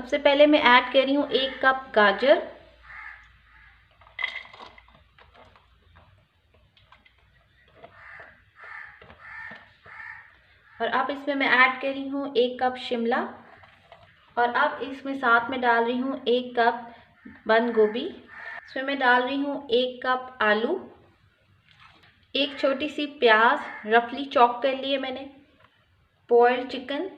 सबसे पहले मैं ऐड कर रही हूँ 1 कप गाजर, और अब इसमें मैं ऐड कर रही हूँ 1 कप शिमला, और अब इसमें साथ में डाल रही हूँ 1 कप बंद गोभी। इसमें मैं डाल रही हूँ 1 कप आलू, एक छोटी सी प्याज रफली चॉप कर लिए मैंने, बॉइल्ड चिकन।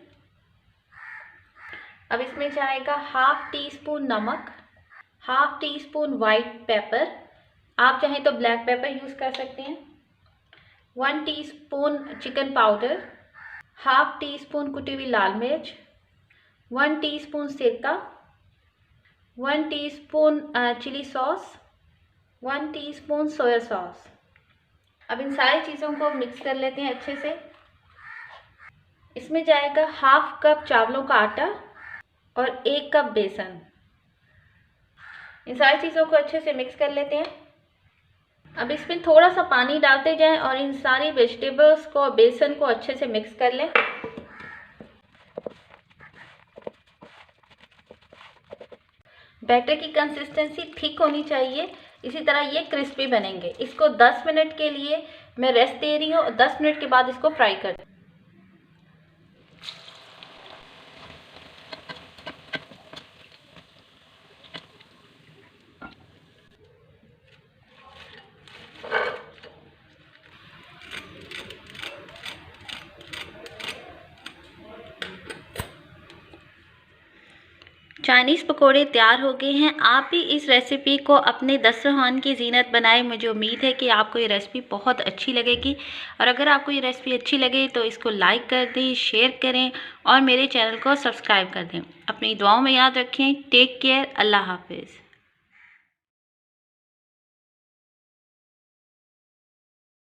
अब इसमें जाएगा हाफ टी स्पून नमक, half tea spoon white paper, आप चाहें तो ब्लैक पेपर यूज़ कर सकते हैं, 1 teaspoon chicken powder, half teaspoon कुटी हुई लाल मिर्च, 1 टीस्पून सिरका, 1 teaspoon chilli sauce, 1 teaspoon soya sauce. अब इन सारी चीज़ों को मिक्स कर लेते हैं अच्छे से। इसमें जाएगा हाफ कप चावलों का आटा और 1 कप बेसन। इन सारी चीज़ों को अच्छे से मिक्स कर लेते हैं। अब इसमें थोड़ा सा पानी डालते जाएं और इन सारी वेजिटेबल्स को, बेसन को अच्छे से मिक्स कर लें। बैटर की कंसिस्टेंसी थिक होनी चाहिए, इसी तरह ये क्रिस्पी बनेंगे। इसको 10 मिनट के लिए मैं रेस्ट दे रही हूँ और 10 मिनट के बाद इसको फ्राई कर। चाइनीज़ पकोड़े तैयार हो गए हैं। आप भी इस रेसिपी को अपने दस्तरखान की ज़ीनत बनाएं। मुझे उम्मीद है कि आपको ये रेसिपी बहुत अच्छी लगेगी, और अगर आपको ये रेसिपी अच्छी लगे तो इसको लाइक कर दें, शेयर करें और मेरे चैनल को सब्सक्राइब कर दें। अपनी दुआओं में याद रखें। Take care. अल्लाह हाफिज़।